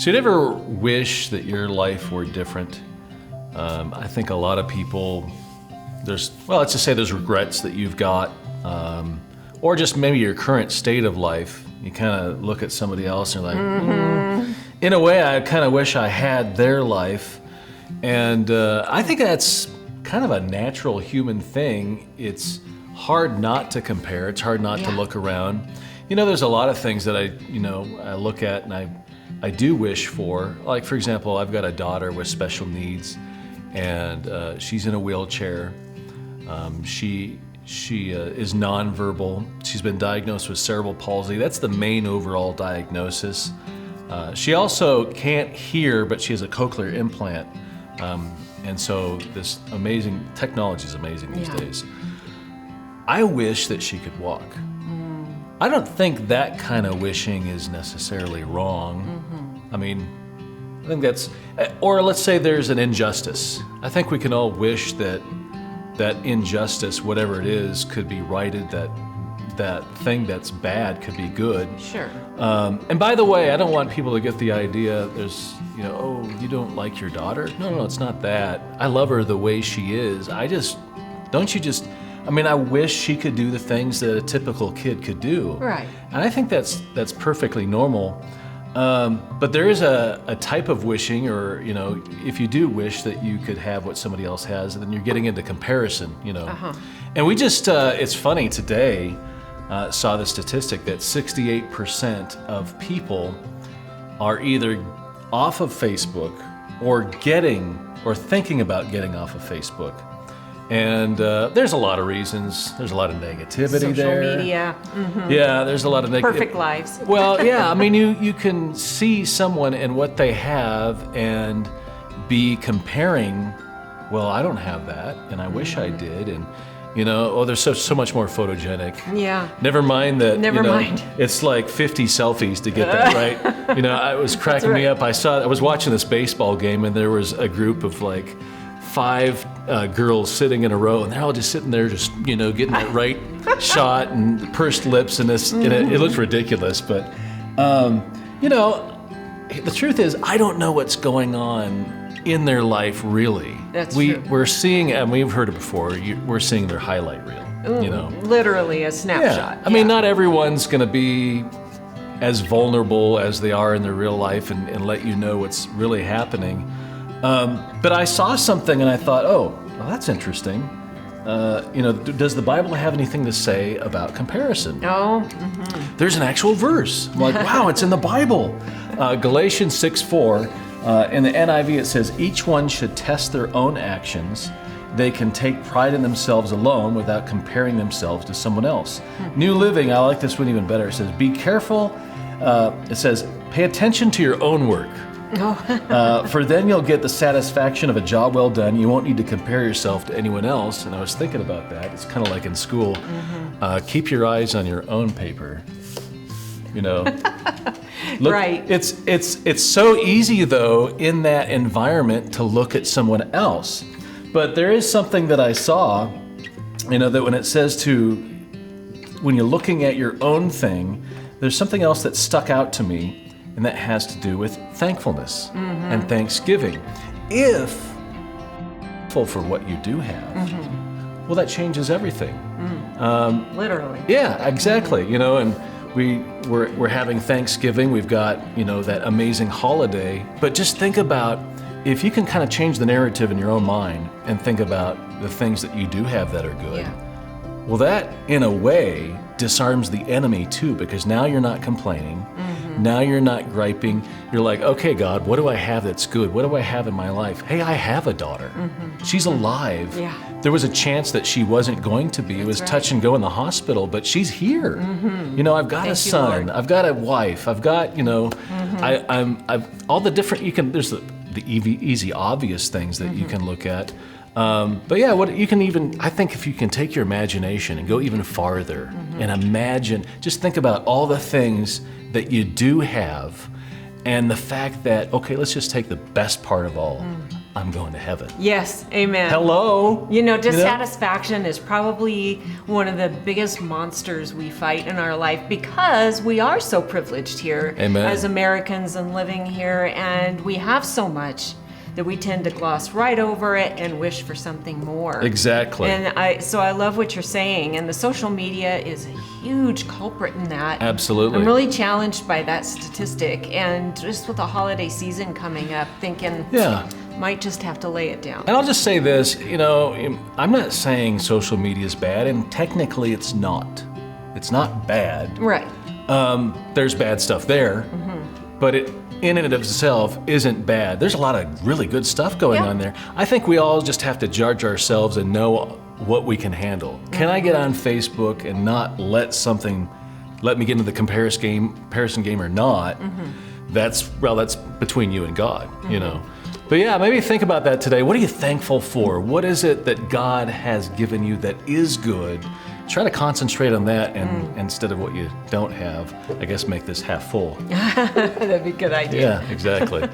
So you'd ever wish that your life were different? I think a lot of people, let's just say there's regrets that you've got, or just maybe your current state of life. You kind of look at somebody else and you're like, in a way, I kind of wish I had their life. And I think that's kind of a natural human thing. It's hard not to compare. It's hard not to look around. There's a lot of things that I look at and I do wish for. Like, for example, I've got a daughter with special needs, and she's in a wheelchair. She is nonverbal. She's been diagnosed with cerebral palsy. That's the main overall diagnosis. She also can't hear, but she has a cochlear implant. And so this amazing technology is amazing these days. I wish that she could walk. I don't think that kind of wishing is necessarily wrong. I mean, I think that's, or let's say there's an injustice. I think we can all wish that injustice, whatever it is, could be righted, that thing that's bad could be good. Sure. And by the way, I don't want people to get the idea there's, oh, you don't like your daughter? No, it's not that. I love her the way she is. I wish she could do the things that a typical kid could do. Right. And I think that's perfectly normal. But there is a type of wishing, or, if you do wish that you could have what somebody else has, then you're getting into comparison, And we just, it's funny, today, saw the statistic that 68% of people are either off of Facebook or thinking about getting off of Facebook. And there's a lot of reasons. There's a lot of negativity there. Social media. Yeah, there's a lot of Perfect lives. Well, yeah, you can see someone and what they have and be comparing, well, I don't have that, and I wish I did, and they're so much more photogenic. Yeah. Never mind that. It's like 50 selfies to get that right. I was cracking me up. I was watching this baseball game, and there was a group of like 5 girls sitting in a row, and they're all just sitting there, just getting that right shot and pursed lips, and this, and it looks ridiculous. But the truth is, I don't know what's going on in their life, really. That's true. We're seeing, and we've heard it before, we're seeing their highlight reel, Literally a snapshot. Yeah. I mean, not everyone's going to be as vulnerable as they are in their real life and let you know what's really happening. But I saw something and I thought, well, that's interesting. Does the Bible have anything to say about comparison? No. There's an actual verse. I'm like, wow, it's in the Bible. Galatians 6:4. In the NIV it says, each one should test their own actions. They can take pride in themselves alone without comparing themselves to someone else. New Living, I like this one even better. It says, be careful. It says, pay attention to your own work. For then you'll get the satisfaction of a job well done. You won't need to compare yourself to anyone else. And I was thinking about that. It's kind of like in school. Keep your eyes on your own paper. Look, right. It's so easy though in that environment to look at someone else. But there is something that I saw, that when it says when you're looking at your own thing, there's something else that stuck out to me. And that has to do with thankfulness and thanksgiving. If thankful for what you do have, well, that changes everything. Literally. Yeah, exactly. And we're having Thanksgiving. We've got that amazing holiday. But just think about if you can kind of change the narrative in your own mind and think about the things that you do have that are good. Yeah. Well, that in a way disarms the enemy too, because now you're not complaining. Now you're not griping. You're like, okay, God, what do I have that's good? What do I have in my life? Hey, I have a daughter. She's alive. Yeah. There was a chance that she wasn't going to be. It was touch and go in the hospital, but she's here. I've got a son. I've got a wife. I've got, I've all the different, there's the easy, obvious things that you can look at. But yeah, I think if you can take your imagination and go even farther and imagine, just think about all the things that you do have and the fact that, okay, let's just take the best part of all. I'm going to heaven. Yes, amen. Hello. Dissatisfaction is probably one of the biggest monsters we fight in our life because we are so privileged here Amen. as Americans and living here, and we have so much that we tend to gloss right over it and wish for something more. Exactly. And I love what you're saying, and the social media is a huge culprit in that. Absolutely. I'm really challenged by that statistic, and just with the holiday season coming up, thinking, might just have to lay it down. And I'll just say this, I'm not saying social media is bad, and technically it's not. It's not bad. Right. There's bad stuff there, but it in and of itself isn't bad. There's a lot of really good stuff going on there. I think we all just have to judge ourselves and know what we can handle. Can I get on Facebook and not let me get into the comparison game or not? That's between you and God, But yeah, maybe think about that today. What are you thankful for? What is it that God has given you that is good? Try to concentrate on that, and instead of what you don't have, I guess make this half full. That'd be a good idea. Yeah, exactly.